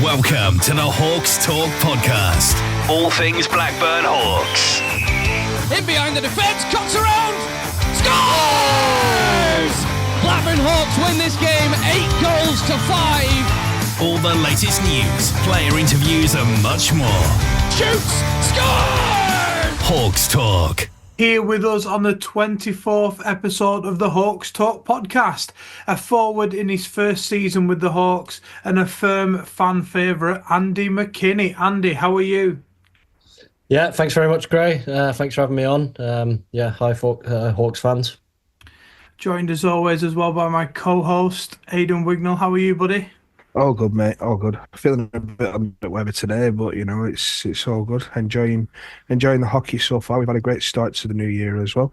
Welcome to the Hawks Talk podcast. All things Blackburn Hawks. In behind the defence, cuts around, scores! Blackburn Hawks win this game 8 goals to 5. All the latest news, player interviews and much more. Shoots, scores! Hawks Talk. Here with us on the 24th episode of the Hawks Talk podcast, a forward in his first season with the Hawks and a firm fan favourite, Andy McKinney. Andy, how are you? Yeah, thanks very much, Gray. Thanks for having me on. Hi, Hawks fans. Joined as always as well by my co-host, Aidan Wignall. How are you, buddy? All good, mate. All good. Feeling a bit under the weather today, but you know it's all good. Enjoying the hockey so far. We've had a great start to the new year as well.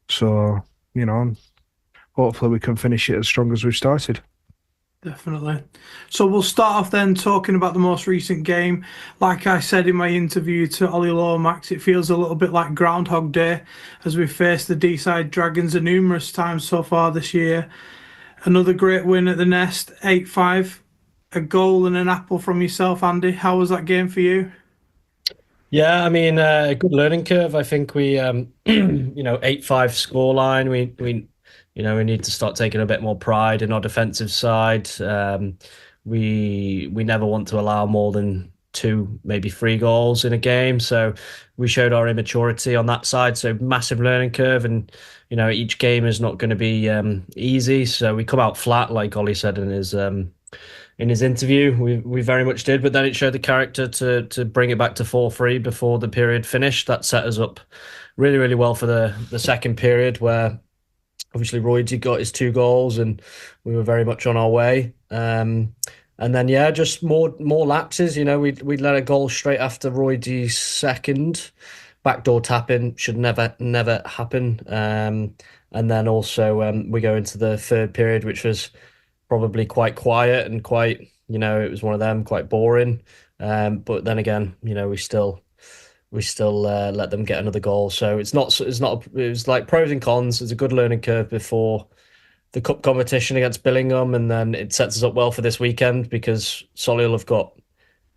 So you know, hopefully we can finish it as strong as we've started. Definitely. So we'll start off then talking about the most recent game. Like I said in my interview to Ollie Lomax, it feels a little bit like Groundhog Day as we face the D-side Dragons a numerous times so far this year. Another great win at the Nest, 8-5. A goal and an apple from yourself, Andy. How was that game for you? Yeah, I mean, a good learning curve. I think we, 8-5 scoreline. We need to start taking a bit more pride in our defensive side. We never want to allow more than 2, maybe 3 goals in a game. So we showed our immaturity on that side. So massive learning curve, and each game is not going to be easy. So we come out flat, like Ollie said in his interview. We very much did, but then it showed the character to bring it back to 4-3 before the period finished. That set us up really, really well for the second period, where obviously Roydy got his 2 goals and we were very much on our way. And then just more lapses. We let a goal straight after Roydy's second. Backdoor tapping should never happen. And then also we go into the third period, which was probably quite quiet and quite, it was one of them, quite boring. But then again, we still let them get another goal. So it was like pros and cons. It's a good learning curve before the cup competition against Billingham, and then it sets us up well for this weekend because Solihull have got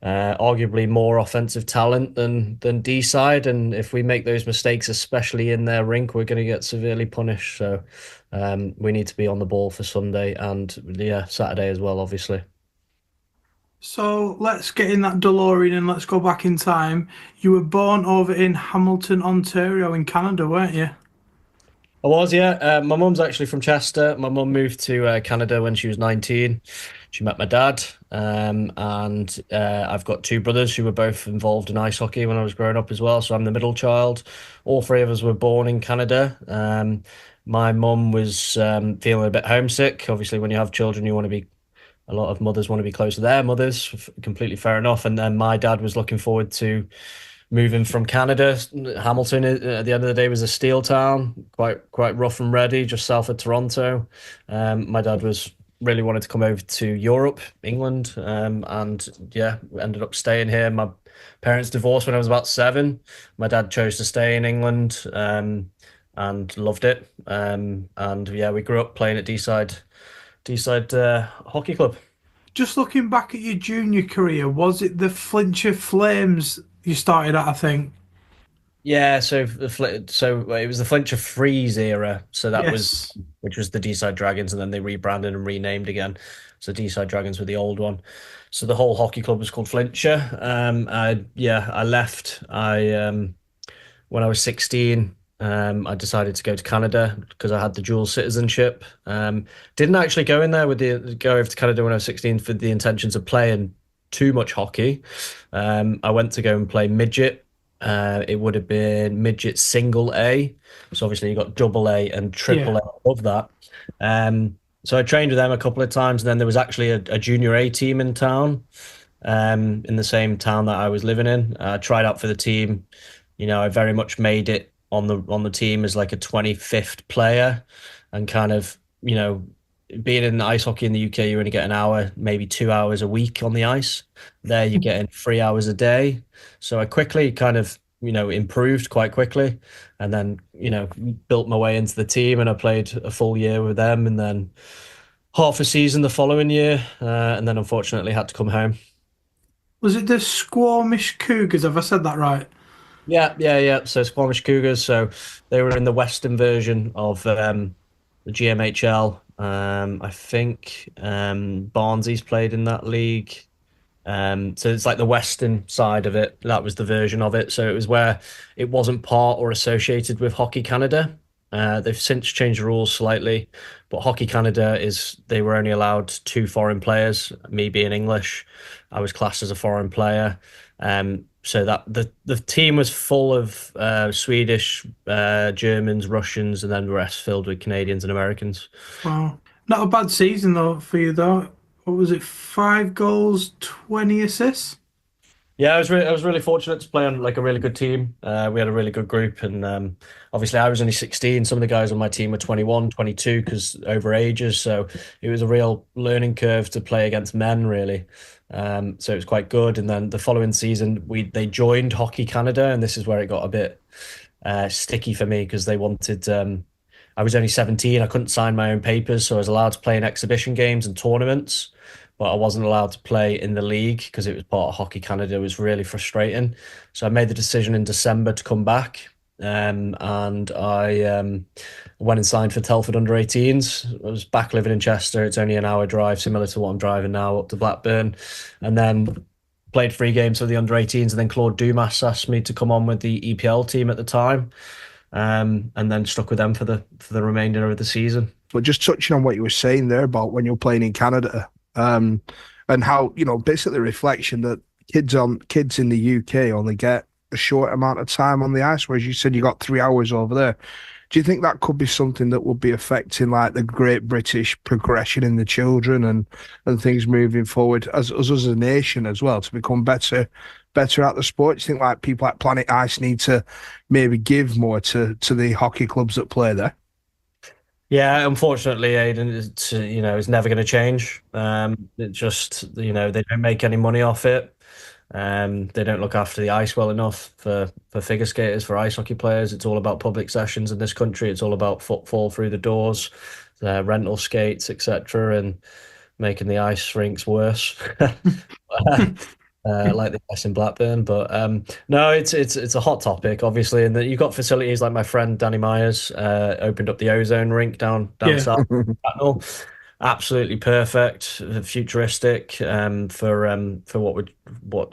arguably more offensive talent than D-side, and if we make those mistakes, especially in their rink, we're going to get severely punished. So we need to be on the ball for Sunday and Saturday as well, obviously. So let's get in that DeLorean and let's go back in time. You were born over in Hamilton, Ontario in Canada, weren't you? I was, yeah. My mum's actually from Chester. My mum moved to Canada when she was 19. She met my dad, and I've got 2 brothers who were both involved in ice hockey when I was growing up as well. So I'm the middle child. All 3 of us were born in Canada. My mum was feeling a bit homesick. Obviously, when you have children, a lot of mothers want to be close to their mothers. Completely fair enough. And then my dad was looking forward to moving from Canada. Hamilton, at the end of the day, was a steel town, quite rough and ready, just south of Toronto. My dad really wanted to come over to Europe, England, and ended up staying here. My parents divorced when I was about 7. My dad chose to stay in England and loved it. We grew up playing at D-side Hockey Club. Just looking back at your junior career, was it the Flintshire Flames you started at, I think? Yeah, so it was the Flintshire Freeze era. So that Yes. which was the D-side Dragons, and then they rebranded and renamed again. So D-side Dragons were the old one. So the whole hockey club was called Flintshire. I left. When I was 16, I decided to go to Canada because I had the dual citizenship. Didn't actually go over to Canada when I was 16 for the intentions of playing too much hockey. I went to go and play midget. It would have been midget single A. So obviously you got double A and triple A above that. So I trained with them a couple of times. And then there was actually a junior A team in town, in the same town that I was living in. I tried out for the team. I very much made it on the team as like a 25th player, and kind of, being in ice hockey in the UK, you only get an hour, maybe 2 hours a week on the ice. There you're getting 3 hours a day. So I quickly kind of, improved quite quickly, and then, built my way into the team, and I played a full year with them, and then half a season the following year, and then unfortunately had to come home. Was it the Squamish Cougars? Have I said that right? Yeah. So Squamish Cougars. So they were in the Western version of the GMHL. I think Barnsley's played in that league. So it's like the western side of it. That was the version of it. So it was where it wasn't part or associated with Hockey Canada. They've since changed the rules slightly, but Hockey Canada is they were only allowed two foreign players. Me being English, I was classed as a foreign player. So that the team was full of Swedish, Germans, Russians, and then the rest filled with Canadians and Americans. Wow. Not a bad season though for you though. What was it? 5 goals, 20 assists? Yeah, I was really fortunate to play on like a really good team. We had a really good group, and obviously I was only 16. Some of the guys on my team were 21, 22 because over ages. So it was a real learning curve to play against men, really. So it was quite good. And then the following season, they joined Hockey Canada, and this is where it got a bit sticky for me because they wanted. I was only 17. I couldn't sign my own papers, so I was allowed to play in exhibition games and tournaments, but I wasn't allowed to play in the league because it was part of Hockey Canada. It was really frustrating. So I made the decision in December to come back. And I went and signed for Telford under 18s. I was back living in Chester. It's only an hour drive, similar to what I'm driving now up to Blackburn. And then played 3 games for the under 18s. And then Claude Dumas asked me to come on with the EPL team at the time. And then stuck with them for the remainder of the season. But just touching on what you were saying there about when you're playing in Canada, and how, basically reflection that kids in the UK only get a short amount of time on the ice, whereas you said you got 3 hours over there. Do you think that could be something that would be affecting like the Great British progression in the children and things moving forward as us as a nation as well to become better at the sport? Do you think like people like Planet Ice need to maybe give more to the hockey clubs that play there? Yeah, unfortunately, Aidan, it's never going to change. It just, they don't make any money off it. They don't look after the ice well enough for figure skaters, for ice hockey players. It's all about public sessions in this country. It's all about footfall through the doors, rental skates, etc., and making the ice rinks worse. Like the ice in Blackburn, but no, it's a hot topic, obviously, and you've got facilities like my friend Danny Myers opened up the Ozone rink down Yeah. south. Bracknell. Absolutely perfect, futuristic for what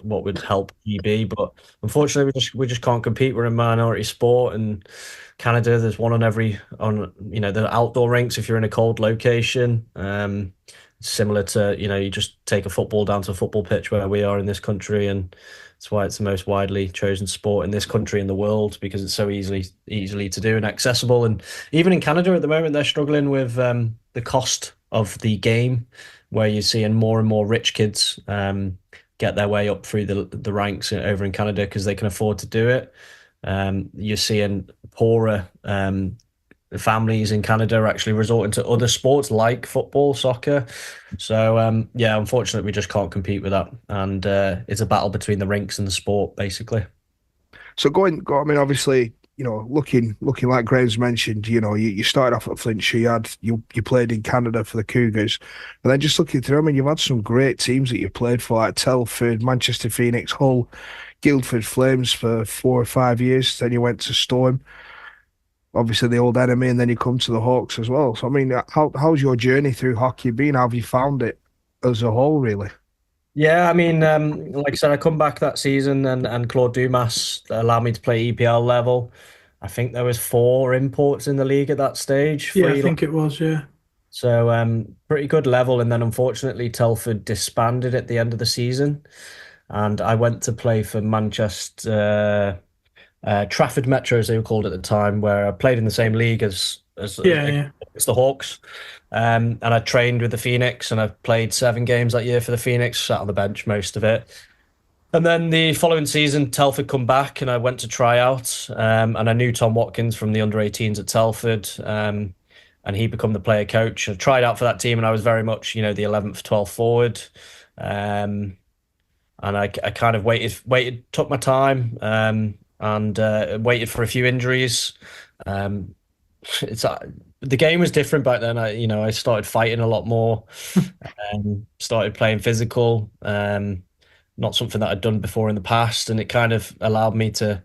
would help GB, but unfortunately we just can't compete. We're a minority sport, and Canada there's one on the outdoor rinks if you're in a cold location. Similar to, you just take a football down to a football pitch where we are in this country, and that's why it's the most widely chosen sport in this country and the world because it's so easily to do and accessible. And even in Canada at the moment, they're struggling with the cost of the game, where you're seeing more and more rich kids get their way up through the ranks over in Canada because they can afford to do it. You're seeing poorer families in Canada are actually resorting to other sports like football, soccer. So yeah, unfortunately, we just can't compete with that, and it's a battle between the rinks and the sport, basically. So I mean, obviously, looking like Graham's mentioned, you started off at Flintshire, you played in Canada for the Cougars, and then just looking through, I mean, you've had some great teams that you played for, like Telford, Manchester Phoenix, Hull, Guildford Flames for 4 or 5 years. Then you went to Storm, obviously the old enemy, and then you come to the Hawks as well. So I mean, how's your journey through hockey been? How have you found it as a whole, really? Yeah, I mean, like I said, I come back that season, and Claude Dumas allowed me to play EPL level. I think there was 4 imports in the league at that stage. Yeah, I 3 think it was, yeah. So pretty good level, and then unfortunately Telford disbanded at the end of the season, and I went to play for Manchester Trafford Metro, as they were called at the time, where I played in the same league Yeah. as the Hawks, and I trained with the Phoenix, and I played 7 games that year for the Phoenix, sat on the bench most of it. And then the following season, Telford come back, and I went to try out, and I knew Tom Watkins from the under 18s at Telford, and he become the player coach. I tried out for that team, and I was very much, the 11th, 12th forward. And I kind of waited, took my time, and waited for a few injuries. It's the game was different back then. I started fighting a lot more, started playing physical. not something that I'd done before in the past, and it kind of allowed me to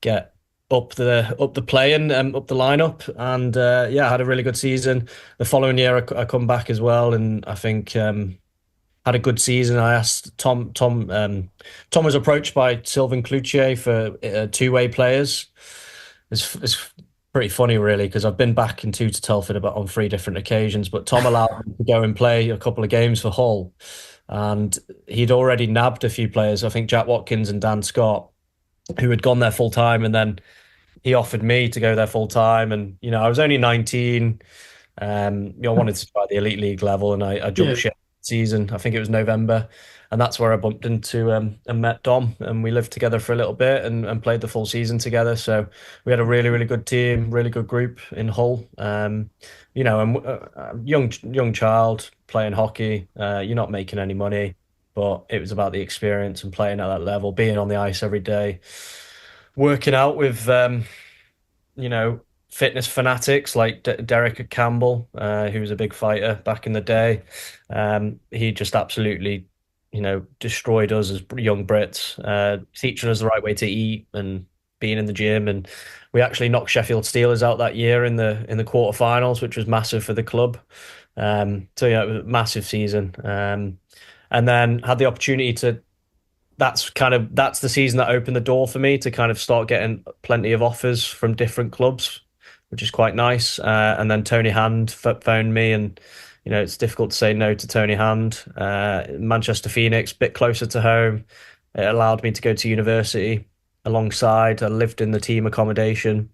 get up the playing up the lineup, and yeah, I had a really good season. The following year, I come back as well, and I think had a good season. I asked Tom was approached by Sylvain Cloutier for two-way players. It's pretty funny, really, because I've been back into to Telford about on three different occasions, but Tom allowed me to go and play a couple of games for Hull, and he'd already nabbed a few players. I think Jack Watkins and Dan Scott, who had gone there full time, and then he offered me to go there full time. And I was only 19. I wanted to try the Elite League level, and I Yeah. jumped ship season. I think it was November, and that's where I bumped into and met Dom, and we lived together for a little bit and played the full season together. So we had a really, really good team, really good group in Hull. And young child playing hockey. You're not making any money, but it was about the experience and playing at that level, being on the ice every day, working out with you know, fitness fanatics like Derek Campbell, who was a big fighter back in the day. He just absolutely, destroyed us as young Brits, teaching us the right way to eat and being in the gym. And we actually knocked Sheffield Steelers out that year in the quarterfinals, which was massive for the club. So yeah, it was a massive season. And then had the opportunity to that's the season that opened the door for me to kind of start getting plenty of offers from different clubs, which is quite nice. And then Tony Hand phoned me, and it's difficult to say no to Tony Hand. Manchester Phoenix, bit closer to home. It allowed me to go to university alongside. I lived in the team accommodation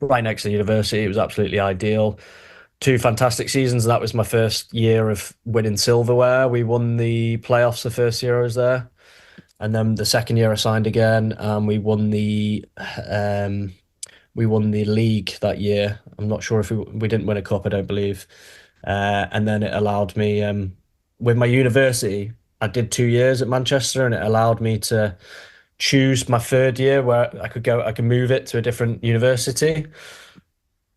right next to the university. It was absolutely ideal. Two fantastic seasons. That was my first year of winning silverware. We won the playoffs the first year I was there. And then the second year I signed again, and we won the league that year. I'm not sure if we didn't win a cup, I don't believe. And then it allowed me with my university. I did 2 years at Manchester, and it allowed me to choose my third year where I could move it to a different university.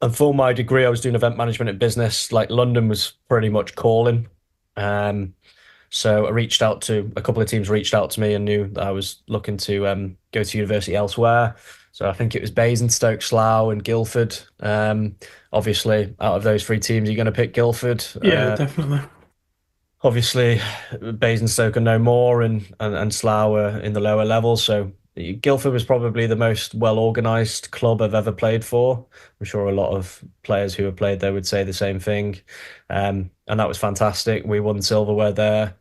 And for my degree, I was doing event management and business. Like London was pretty much calling. So I reached out to a couple of teams, reached out to me and knew that I was looking to go to university elsewhere. So I think it was Basingstoke, Slough, and Guildford. Obviously, out of those three teams, you're going to pick Guildford. Yeah, definitely. Obviously, Basingstoke are no more, and Slough are in the lower levels. So Guildford was probably the most well-organised club I've ever played for. I'm sure a lot of players who have played there would say the same thing. And that was fantastic. We won silverware there.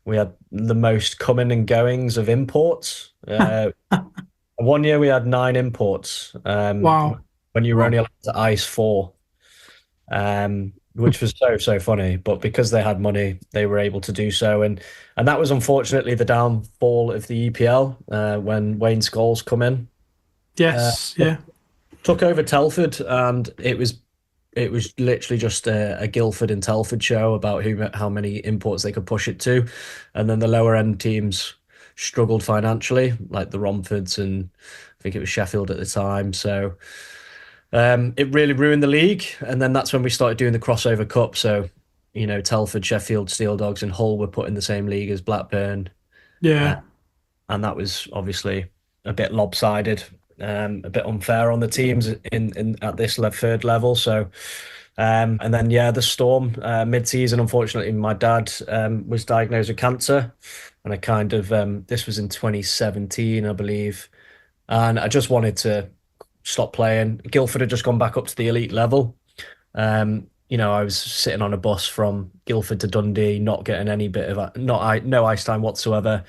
We had the most coming and goings of imports. One year we had 9 imports. Wow. When you were only allowed to ice 4. Which was so funny, but because they had money, they were able to do so, and that was unfortunately the downfall of the EPL when Wayne Scholes come in. Yes, yeah. Took over Telford, and it was literally just a Guildford and Telford show about how many imports they could push it to, and then the lower end teams struggled financially, like the Romfords, and I think it was Sheffield at the time. So it really ruined the league, and then that's when we started doing the crossover cup. So, Telford, Sheffield, Steel Dogs, and Hull were put in the same league as Blackburn. Yeah. And that was obviously a bit lopsided, a bit unfair on the teams in at this third level. So, and then the Storm mid-season. Unfortunately, my dad was diagnosed with cancer, and I kind of this was in 2017, I believe, and I just wanted to stop playing. Guildford had just gone back up to the elite level. I was sitting on a bus from Guildford to Dundee, not getting any bit of no ice time whatsoever,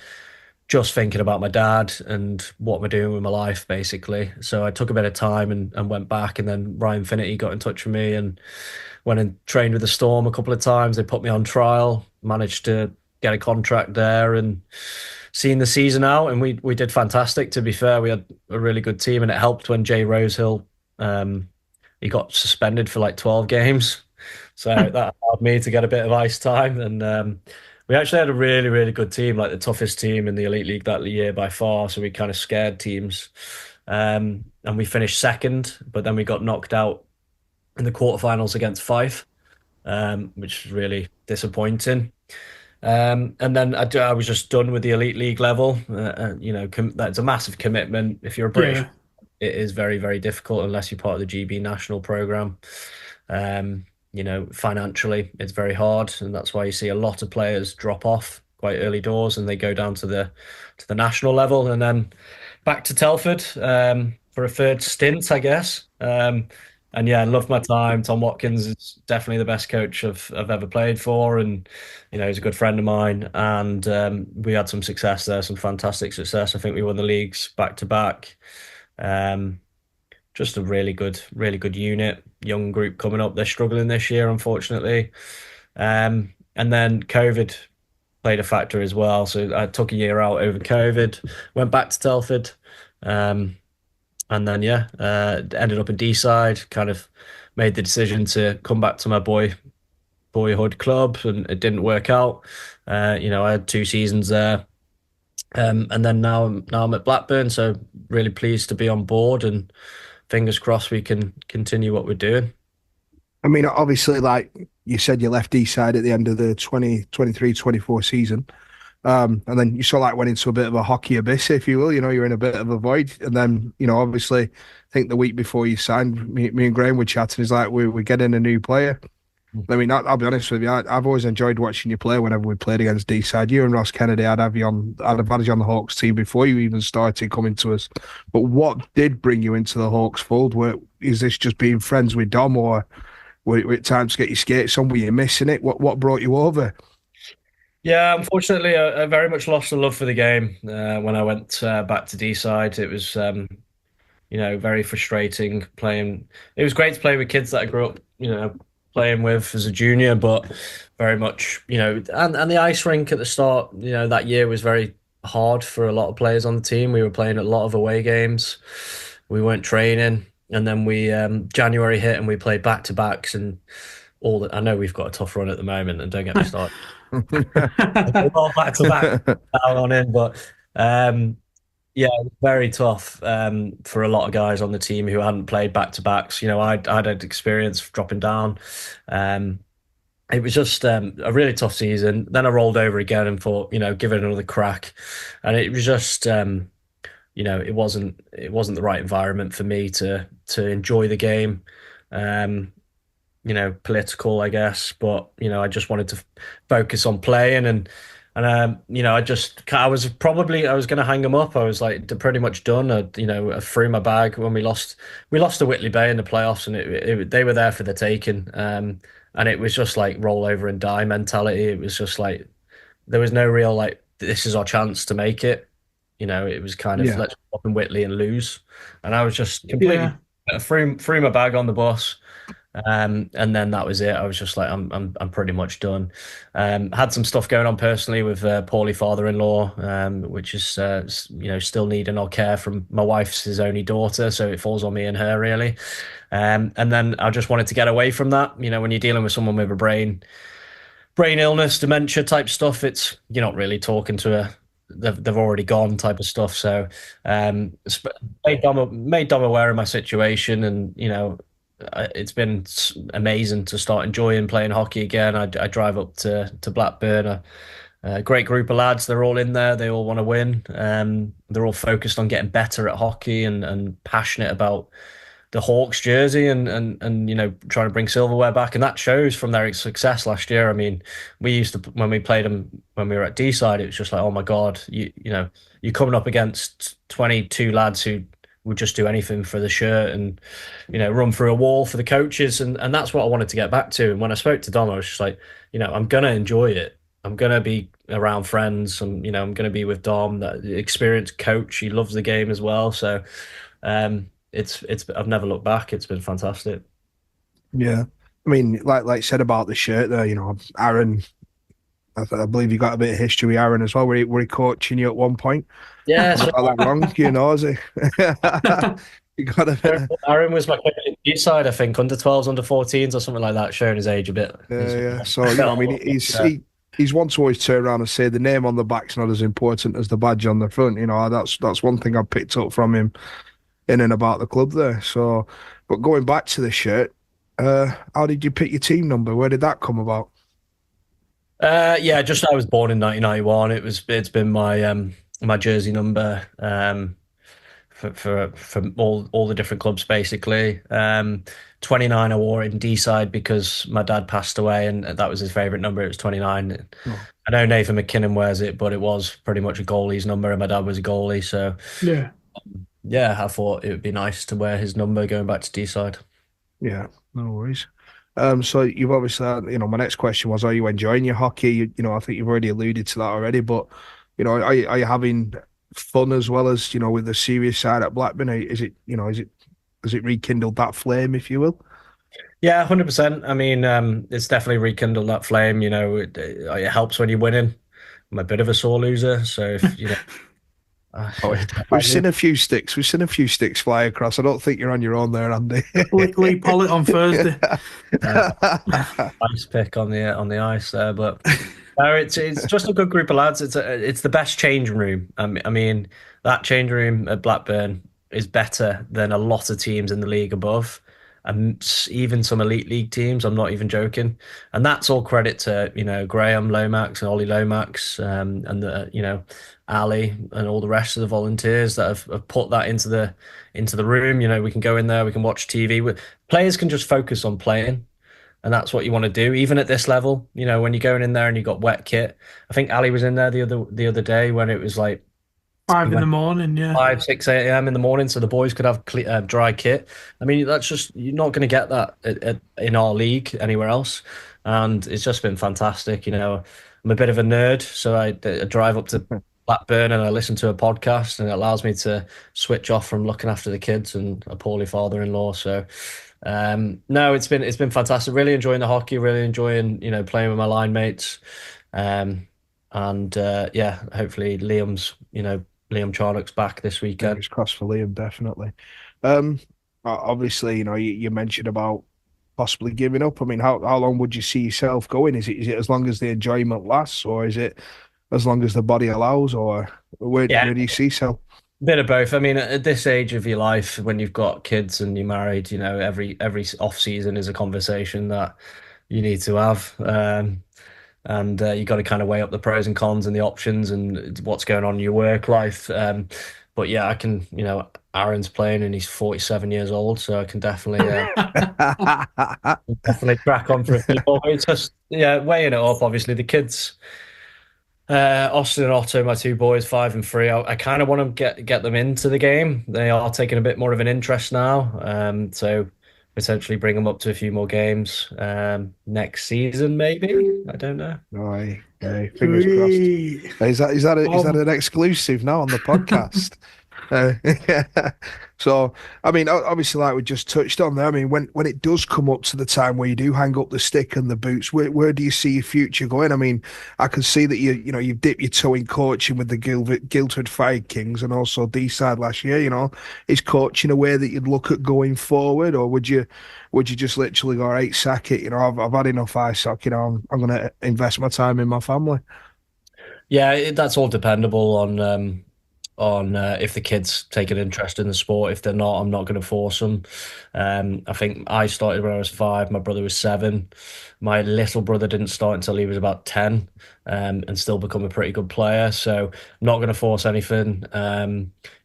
just thinking about my dad and what we're doing with my life, basically. So I took a bit of time and went back, and then Ryan Finnerty got in touch with me and went and trained with the Storm a couple of times. They put me on trial, managed to get a contract there, and seeing the season out, and we did fantastic. To be fair, we had a really good team, and it helped when Jay Rosehill he got suspended for like 12 games, so that allowed me to get a bit of ice time. And we actually had a really, really good team, like the toughest team in the Elite League that year by far. So we kind of scared teams, and we finished second, but then we got knocked out in the quarterfinals against Fife, which was really disappointing. And then I was just done with the elite league level. That's a massive commitment. If you're a British, Yeah. it is very, very difficult unless you're part of the GB national program. Financially, it's very hard, and that's why you see a lot of players drop off quite early doors, and they go down to the national level, and then back to Telford for a third stint, I guess. And yeah, I love my time. Tom Watkins is definitely the best coach I've ever played for, and he's a good friend of mine. And we had some success there, some fantastic success. I think we won the leagues back to back. Um, just a really good unit, young group coming up. They're struggling this year, unfortunately. And then COVID played a factor as well. So I took a year out over COVID, went back to Telford. Um, and then ended up in D-side, kind of made the decision to come back to my boyhood club, and it didn't work out. I had 2 seasons there. And then now I'm at Blackburn, so really pleased to be on board, and fingers crossed we can continue what we're doing. I mean, obviously, like you said, you left Eastside at the end of the 2023-24 season. And then you sort of like went into a bit of a hockey abyss, if you will. You're in a bit of a void. And then, obviously, I think the week before you signed, me and Graham were chatting. He's like, we're getting a new player. I mean, I'll be honest with you. I've always enjoyed watching you play whenever we played against D-side. You and Ross Kennedy, I'd have had you on the Hawks team before you even started coming to us. But what did bring you into the Hawks fold? Is this just being friends with Dom, or were it time to get your skates on? Were you missing it? What brought you over? Yeah, unfortunately, I very much lost the love for the game when I went back to D-side. It was, very frustrating playing. It was great to play with kids that I grew up, playing with as a junior, but very much, and the ice rink at the start, that year was very hard for a lot of players on the team. We were playing a lot of away games. We weren't training, and then we January hit and we played back to backs and all that. I know we've got a tough run at the moment, and don't get me started. All back to back down on in, but yeah, it was very tough for a lot of guys on the team who hadn't played back to backs. I'd had experience dropping down. Um, it was just a really tough season. Then I rolled over again and thought, give it another crack, and it was just it wasn't the right environment for me to enjoy the game. Um, Political, I guess, but I just wanted to focus on playing, I was going to hang them up. I was like pretty much done. I threw my bag when we lost to Whitley Bay in the playoffs, and they were there for the taking. And it was just like roll over and die mentality. It was just like there was no real like this is our chance to make it. It was kind of Yeah. let's go up in Whitley and lose, and I was just completely Yeah. threw my bag on the bus. And then that was it. I was just like, I'm pretty much done. Had some stuff going on personally with poorly father-in-law, which is still needing our care from my wife's his only daughter, so it falls on me and her really. And then I just wanted to get away from that. When you're dealing with someone with a brain illness, dementia type stuff, you're not really talking to a they've already gone type of stuff. So made Dom aware of my situation, and it's been amazing to start enjoying playing hockey again. I drive up to Blackburn, a great group of lads. They're all in there. They all want to win. They're all focused on getting better at hockey and passionate about the Hawks jersey and trying to bring silverware back, and that shows from their success last year. I mean, we used to when we played them when we were at D side, it was just like, oh my god, you're coming up against 22 lads who would just do anything for the shirt and run through a wall for the coaches, and that's what I wanted to get back to. And when I spoke to Dom, I was just like, I'm gonna enjoy it. I'm gonna be around friends, and I'm gonna be with Dom, that experienced coach. He loves the game as well, so. It's I've never looked back. It's been fantastic. Yeah. I mean, like you said about the shirt there, Aaron, I believe you got a bit of history with Aaron as well. Were he coaching you at one point? Yeah, I got that wrong, is he? You got a bit. Aaron was my coach at each side, I think, under 12s, under 14s, or something like that, showing his age a bit. Yeah. So I mean, he's one to always turn around and say the name on the back's not as important as the badge on the front. That's one thing I picked up from him in and about the club there. So, but going back to the shirt, how did you pick your team number? Where did that come about? Yeah, just I was born in 1991. It's been my jersey number for all the different clubs basically. 29 I wore it in D side because my dad passed away and that was his favorite number. It was 29. Oh, I know Nathan McKinnon wears it, but it was pretty much a goalie's number, and my dad was a goalie, so Yeah. yeah, I thought it would be nice to wear his number going back to D side. yeah, no worries. So you've obviously, my next question was, are you enjoying your hockey? I think you've already alluded to that already, but are you having fun as well as with the serious side at Blackburn? Is it, has it rekindled that flame, if you will? Yeah, 100%. I mean, it's definitely rekindled that flame. It helps when you're winning. I'm a bit of a sore loser, so if Oh, we've seen a few sticks. We've seen a few sticks fly across. I don't think you're on your own there, Andy. Lee Pollitt on Thursday. ice pick on the ice there, but no, it's just a good group of lads. It's the best change room. I mean, that change room at Blackburn is better than a lot of teams in the league above, and even some elite league teams. I'm not even joking, and that's all credit to Graham Lomax and Ollie Lomax, and Ali and all the rest of the volunteers that have put that into the room. We can go in there, we can watch TV. Players can just focus on playing. And that's what you want to do, even at this level. When you're going in there and you've got wet kit. I think Ali was in there the other day when it was like 5 in the morning, yeah. 5, 6 a.m. in the morning, so the boys could have dry kit. I mean, you're not going to get that in our league anywhere else, and it's just been fantastic. I'm a bit of a nerd, so I drive up to Blackburn and I listen to a podcast, and it allows me to switch off from looking after the kids and a poorly father-in-law. So. No, it's been fantastic. Really enjoying the hockey. Really enjoying playing with my line mates. And yeah, hopefully Liam Charnock's back this weekend. Fingers crossed for Liam, definitely. Um, Obviously, you mentioned about possibly giving up. I mean, how long would you see yourself going? Is it as long as the enjoyment lasts, or is it as long as the body allows, or where do you see yourself? Bit of both. I mean, at this age of your life, when you've got kids and you're married, every off season is a conversation that you need to have, and you got to kind of weigh up the pros and cons and the options and what's going on in your work life. But yeah, I can. Aaron's playing and he's 47 years old, so I can definitely definitely crack on for a few more. It's just weighing it up. Obviously, the kids. Austin and Otto, my two boys, 5 and 3. I kind of want to get them into the game. They are taking a bit more of an interest now. So potentially bring them up to a few more games next season, maybe. I don't know. Aye, fingers crossed. Is that an exclusive now on the podcast? Yeah. So, I mean, obviously, like we just touched on there, I mean, when it does come up to the time where you do hang up the stick and the boots, where do you see your future going? I mean, I can see that you've dipped your toe in coaching with the Guildford Fire Kings and also D-side last year. Is coaching a way that you'd look at going forward, or would you just literally go, right, sack it? I've had enough ice hockey. I'm going to invest my time in my family. Yeah, that's all dependable on if the kids take an interest in the sport. If they're not, I'm not going to force them. I think I started when I was 5. My brother was 7. My little brother didn't start until he was about 10, and still become a pretty good player. So I'm not going to force anything.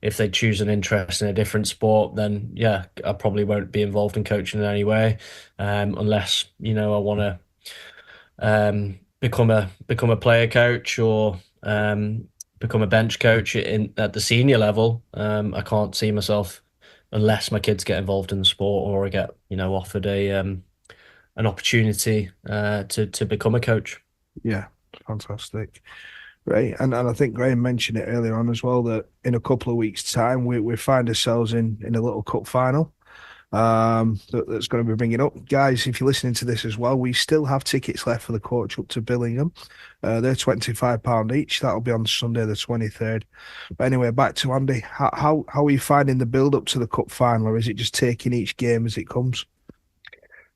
If they choose an interest in a different sport, then yeah, I probably won't be involved in coaching in any way, unless I want to become a player coach or become a bench coach at the senior level. I can't see myself unless my kids get involved in the sport or I get offered an opportunity to become a coach. Yeah, fantastic. Right, and I think Graham mentioned it earlier on as well that in a couple of weeks' time we find ourselves in a little cup final. That's going to be bringing up. Guys, if you're listening to this as well, we still have tickets left for the coach up to Billingham. They're £25 each. That'll be on Sunday the 23rd. But anyway, back to Andy. How are you finding the build up to the cup final, or is it just taking each game as it comes?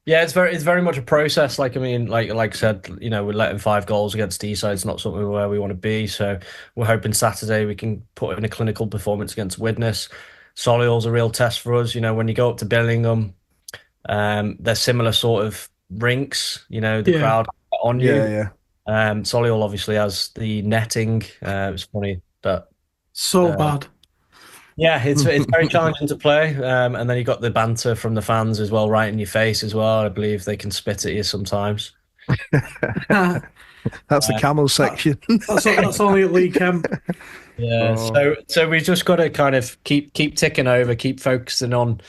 Yeah, it's very much a process. Like I said, we're letting 5 goals against D-side. It's not something where we want to be. So we're hoping Saturday we can put in a clinical performance against Widnes. Solihull's a real test for us. When you go up to Billingham, they're similar sort of rinks. The crowd on you. Yeah. Solihull obviously has the netting. It's funny that So uh, bad. yeah, it's very challenging to play. And then you got the banter from the fans as well, right in your face as well. I believe they can spit at you sometimes. That's the camel That- section. that's only at Lee Kemp. Yeah, Oh, so we just got to kind of keep ticking over, keep focusing on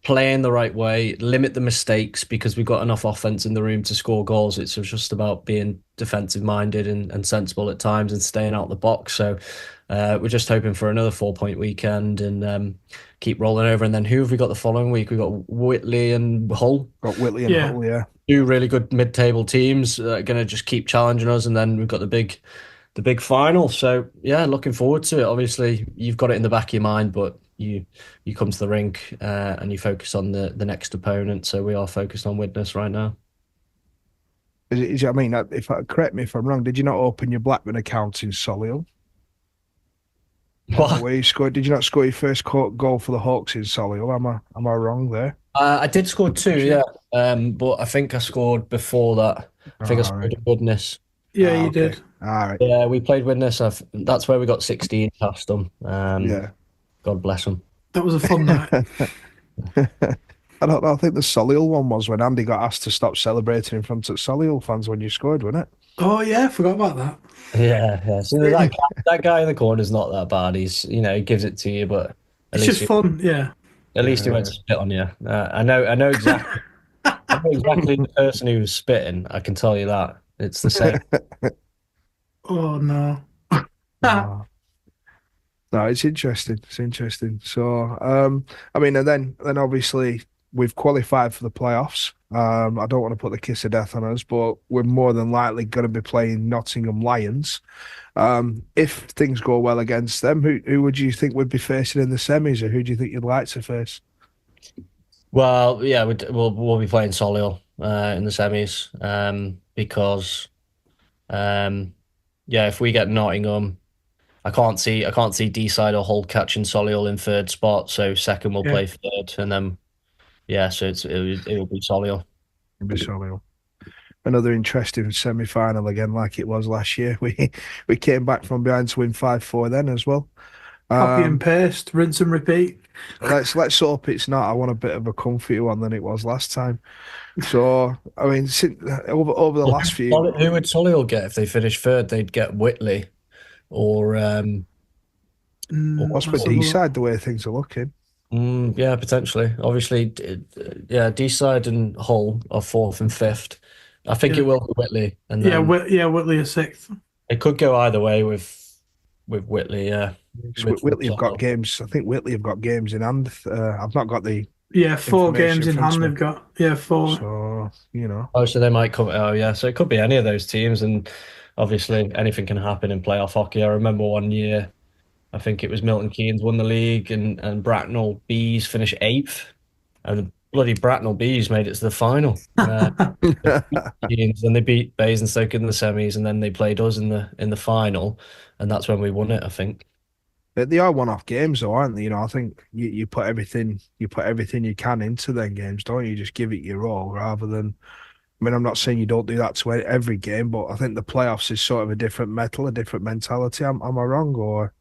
playing the right way, limit the mistakes because we've got enough offense in the room to score goals. It's just about being defensive minded and sensible at times and staying out the box. So we're just hoping for another 4 point weekend and keep rolling over. And then who have we got the following week? We've got Whitley and Hull, got Whitley and Yeah. Hull, yeah. two really good mid-table teams that are going to just keep challenging us. And then we've got the big final. So yeah, looking forward to it. Obviously, you've got it in the back of your mind, but you come to the rink and you focus on the next opponent. So we are focused on Widnes right now. I mean, if correct me if I'm wrong, did you not open your Blackburn account in Solihull? What? Where you scored? Did you not score your first goal for the Hawks in Solihull? Am I wrong there? I did score two, yeah. But I think I scored before that. I think I All scored right. at Widnes. Yeah, you Okay. did. All right. Yeah, we played Widnes. That's where we got 16 past them. Yeah. God bless them. That was a fun night. I don't know. I think the Solihull one was when Andy got asked to stop celebrating in front of Solihull fans when you scored, wasn't it? Oh yeah, I forgot about that. Yeah, yeah. So that guy in the corner is not that bad. He gives it to you, but at It's least just he, fun. Yeah. at least he went to spit on you. I know exactly. I know exactly the person who was spitting. I can tell you that it's the same. Oh no. Oh, no, it's interesting. It's interesting. So, I mean, and then obviously we've qualified for the playoffs. I don't want to put the kiss of death on us, but we're more than likely going to be playing Nottingham Lions. If things go well against them, who would you think would be facing in the semis, or who do you think you'd like to face? Well, yeah, we'll be playing Solihull in the semis because yeah, if we get Nottingham, I can't see D-side or Hull catching Solihull in third spot. So second will Yeah. play third, and then yeah, so it will be Solihull. It'd be Solihull. Another interesting semi-final again, like it was last year. We came back from behind to win 5-4 then as well. Copy and Um, paste, rinse and repeat. let's hope it's not. I want a bit of a comfier one than it was last time. So I mean, over the last few, Who would Solihull get if they finish third? They'd get Whitley or what's the Let's have a D look. side the way things are looking? yeah, potentially. Obviously, yeah, D-side and Hull are fourth and fifth. I think Yeah. it will be Whitley, and Yeah, then Whitley is sixth. it could go either way with Whitley. Yeah, Whitley have got games. I think Whitley have got games in hand. I've not got the Yeah, 4 games information in from hand me. they've got. Yeah, 4. So Oh, so they might come. Oh, yeah. So it could be any of those teams, and obviously anything can happen in playoff hockey. I remember one year, I think it was Milton Keynes won the league, and Bracknell Bees finished eighth, and the bloody Bracknell Bees made it to the final. Keynes, then they beat Basingstoke in the semis, and then they played us in the final, and that's when we won it, I think. They are one-off games, though, aren't they? You know, I think you put everything you can into them games, don't you? Just give it your all, rather than. I mean, I'm not saying you don't do that to every game, but I think the playoffs is sort of a different metal, a different mentality. Am I wrong, or?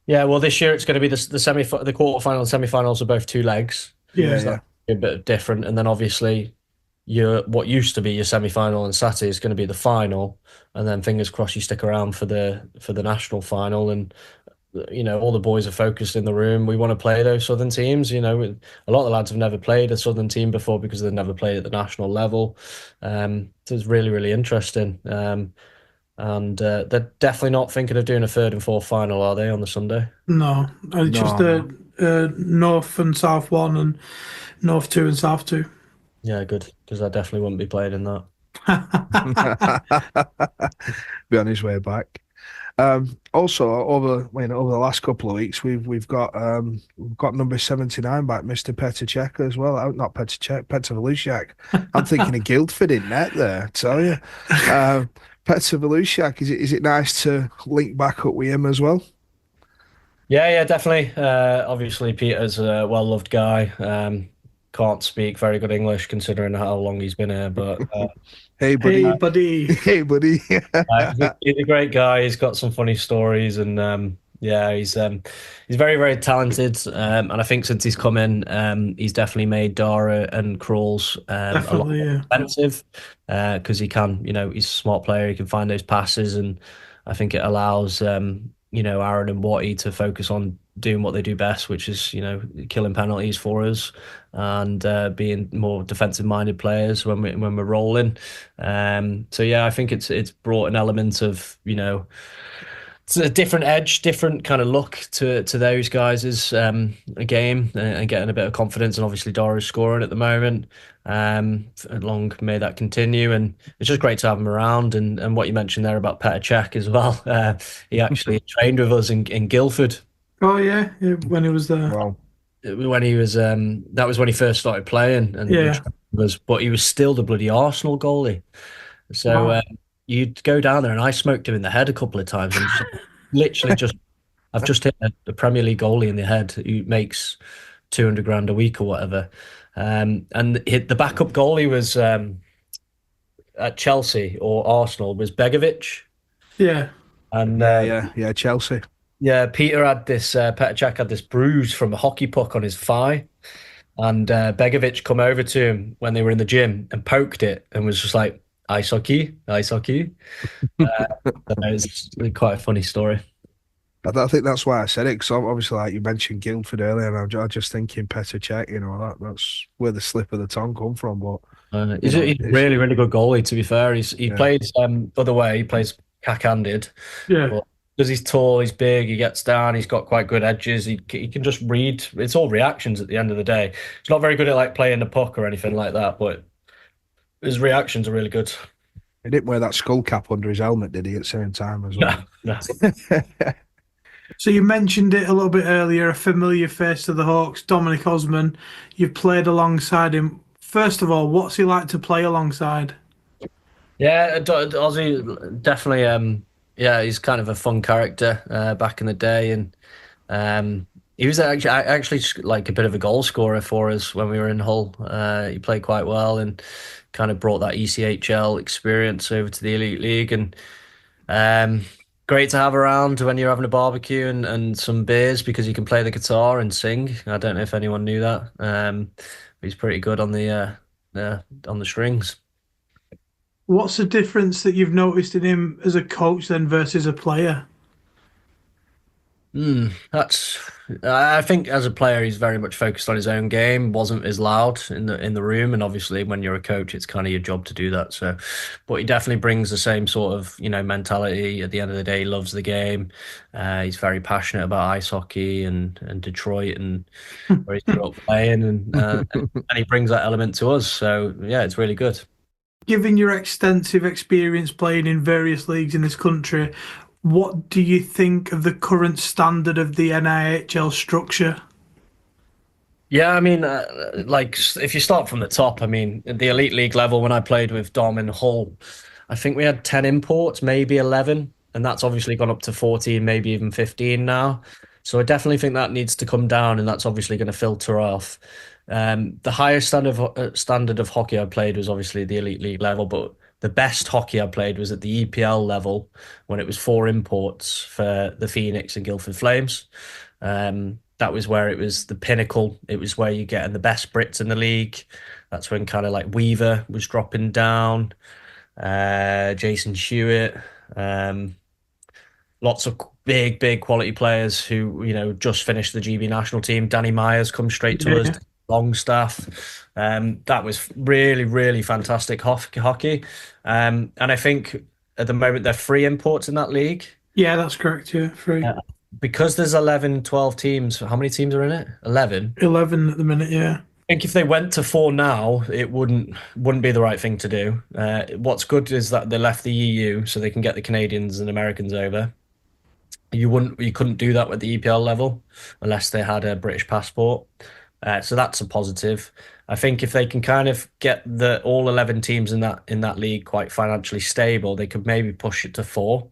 Yeah, well, this year it's going to be the quarterfinal and semi-finals are both two legs. Yeah. So that's a bit different, and then obviously what used to be your semi-final and Saturday is going to be the final, and then fingers crossed you stick around for the national final, and all the boys are focused in the room. We want to play those Southern teams. A lot of the lads have never played a Southern team before because they've never played at the national level. So it's really, really interesting. And they're definitely not thinking of doing a third and fourth final, are they, on the Sunday? No, it's just No. North and South 1 and North 2 and South 2. Yeah, good, because I definitely wouldn't be playing in that. Be on his way back. Also, over the last couple of weeks, we've got number 79 back, Mr. Petr Cech as well. Not Petr Cech, Petr Volusiak. I'm thinking of Guildford in net there. I tell you, Petr Volusiak. Is it nice to link back up with him as well? Yeah, definitely. Obviously, Peter's a well-loved guy. Can't speak very good English considering how long he's been here, but Hey, Hey, buddy. buddy. Hey, buddy. He's a great guy. He's got some funny stories, and yeah, he's very very talented. And I think since he's come in, he's definitely made Dara and Crawls a lot Definitely, more yeah. expensive because he can, he's a smart player. He can find those passes, and I think it allows Aaron and Watty to focus on doing what they do best, which is killing penalties for us and being more defensive minded players when we're rolling. So yeah, I think it's brought an element of it's a different edge, different kind of look to those guys' a game and getting a bit of confidence. And obviously, Dora's scoring at the moment. Long may that continue. And it's just great to have him around. And what you mentioned there about Petr Cech as well. He actually trained with us in Guildford Oh, yeah, when he was there. Wow. when he was. That was when he first started playing, and he Yeah. trained with us. But he was still the bloody Arsenal goalie. So Wow. you'd go down there, and I smoked him in the head a couple of times, and just literally just I've just hit a Premier League goalie in the head who makes 200 grand a week or whatever. And the backup goalie was at Chelsea or Arsenal was Begovic, Yeah. and Yeah, Chelsea. yeah, Petr Cech had this bruise from a hockey puck on his thigh. And Begovic come over to him when they were in the gym and poked it and was just like, ice hockey, ice hockey. It's quite a funny story. I think that's why I said it, because obviously, like you mentioned Guildford earlier, and I'm just thinking Petr Cech, that's where the slip of the tongue come from. But, He's a really, really good goalie, to be fair. He yeah. plays other way, he plays cack-handed. Yeah. But because he's tall, he's big, he gets down, he's got quite good edges. He can just read. It's all reactions at the end of the day. He's not very good at like playing the puck or anything like that, but his reactions are really good. He didn't wear that skull cap under his helmet, did he, at the same time as well? No. So you mentioned it a little bit earlier, a familiar face to the Hawks, Dominic Osman. You've played alongside him. First of all, what's he like to play alongside? Yeah, Ozzy definitely. Yeah, he's kind of a fun character back in the day, and he was actually like a bit of a goal scorer for us when we were in Hull. He played quite well and kind of brought that ECHL experience over to the Elite League, and great to have around when you're having a barbecue and some beers because he can play the guitar and sing. I don't know if anyone knew that. But he's pretty good on the strings. What's the difference that you've noticed in him as a coach then versus a player? That's. I think as a player, he's very much focused on his own game. Wasn't as loud in the room, and obviously, when you're a coach, it's kind of your job to do that. So, but he definitely brings the same sort of mentality. At the end of the day, he loves the game. He's very passionate about ice hockey and Detroit and where he's grew up playing, and he brings that element to us. So yeah, it's really good. Given your extensive experience playing in various leagues in this country, what do you think of the current standard of the NIHL structure? Yeah, I mean, like if you start from the top, I mean, at the Elite League level, when I played with Dom in Hull, I think we had 10 imports, maybe 11, and that's obviously gone up to 14, maybe even 15 now. So I definitely think that needs to come down, and that's obviously going to filter off. The highest standard of hockey I played was obviously the Elite League level, but the best hockey I played was at the EPL level when it was 4 imports for the Phoenix and Guildford Flames. That was where it was the pinnacle. It was where you're getting the best Brits in the league. That's when kind of like Weaver was dropping down, Jason Hewitt, lots of big quality players who just finished the GB national team. Danny Myers come straight to us. Longstaff. That was really fantastic hockey. And I think at the moment they're 3 imports in that league. Yeah, that's correct. Yeah, 3. Because there's 11, 12 teams. How many teams are in it? 11. 11 at the minute. Yeah. I think if they went to 4 now, it wouldn't be the right thing to do. What's good is that they left the EU so they can get the Canadians and Americans over. You couldn't do that with the EPL level unless they had a British passport. So that's a positive. I think if they can kind of get all 11 teams in that league quite financially stable, they could maybe push it to 4.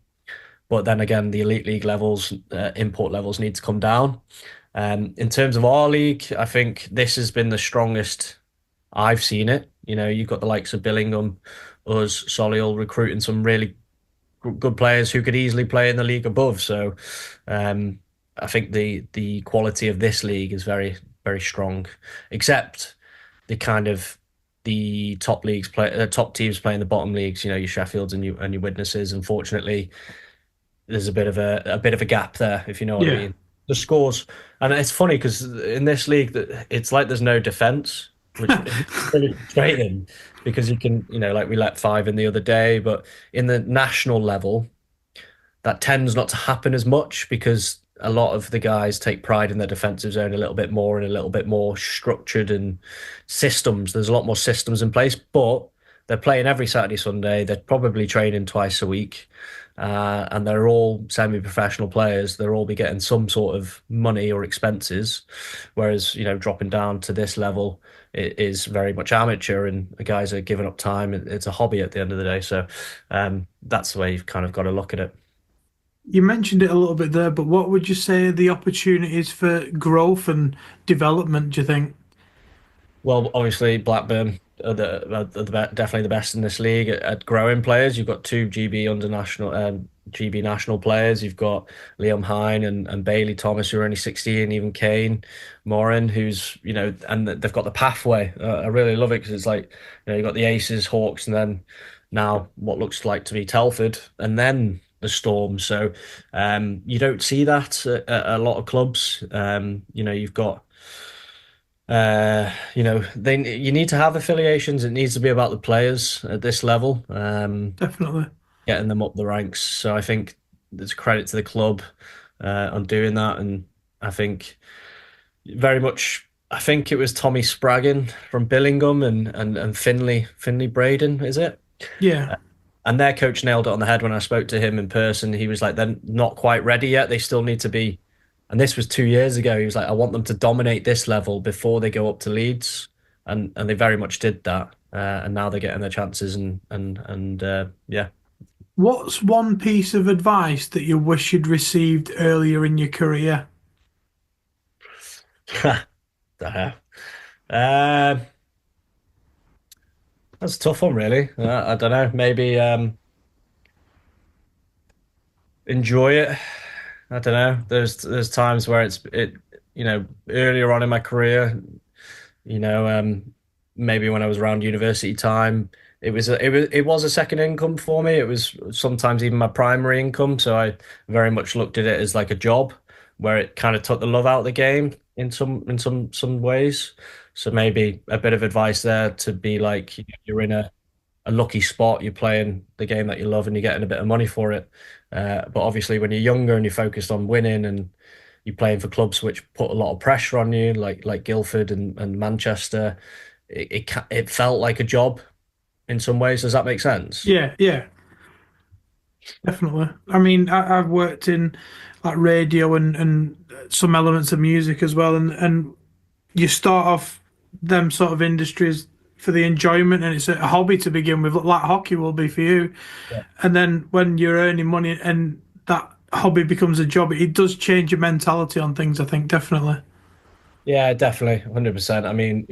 But then again, the Elite League levels, import levels need to come down. In terms of our league, I think this has been the strongest I've seen it. You've got the likes of Billingham, us, Solihull, recruiting some really good players who could easily play in the league above. So I think the quality of this league is very strong, except the kind of the top leagues play top teams playing the bottom leagues. You know, your Sheffields and your Witnesses. Unfortunately, there's a bit of a gap there, if you know what I Yeah. mean. The scores, and it's funny because in this league, that it's like there's no defense, which is really frustrating because you can, you know, like we let five in the other day, but in the national level, that tends not to happen as much because a lot of the guys take pride in their defensive zone a little bit more and a little bit more structured and systems. There's a lot more systems in place, but they're playing every Saturday, Sunday. They're probably training twice a week. And they're all semi-professional players. They'll all be getting some sort of money or expenses, whereas dropping down to this level, it is very much amateur, and the guys are giving up time. It's a hobby at the end of the day. So that's the way you've kind of got to look at it. You mentioned it a little bit there, but what would you say are the opportunities for growth and development, do you think? Well, obviously Blackburn are definitely the best in this league at growing players. You've got two GB national players. You've got Liam Hine and Bailey Thomas, who are only 16. Even Kane Moran, who's and they've got the pathway. I really love it because it's like you've got the Aces, Hawks, and then now what looks like to be Telford, and then the Storm. So you don't see that at a lot of clubs. You've got you need to have affiliations. It needs to be about the players at this level, Definitely. getting them up the ranks. So I think there's credit to the club on doing that, and I think very much. I think it was Tommy Spraggin from Billingham and Finley Braden, is it? Yeah. And their coach nailed it on the head when I spoke to him in person. He was like, they're not quite ready yet. They still need to be. And this was 2 years ago. He was like, I want them to dominate this level before they go up to Leeds. And they very much did that. And now they're getting their chances and yeah. What's one piece of advice that you wish you'd received earlier in your career? Uh, that's a tough one, really. I don't know. Maybe enjoy it. I don't know. There's times where earlier on in my career, you know, maybe when I was around university time, it was a second income for me. It was sometimes even my primary income. So I very much looked at it as like a job where it kind of took the love out of the game in some ways. So maybe a bit of advice there to be like you're in a lucky spot. You're playing the game that you love and you're getting a bit of money for it. But obviously, when you're younger and you're focused on winning and you're playing for clubs which put a lot of pressure on you, like Guildford and Manchester, it felt like a job in some ways. Does that make sense? Yeah, yeah, definitely. I mean, I've worked in like radio and some elements of music as well, and you start off them sort of industries for the enjoyment, and it's a hobby to begin with, like hockey will be for you. Yeah. And then when you're earning money and that hobby becomes a job, it does change your mentality on things, I think, definitely. Yeah, definitely, 100%. I mean,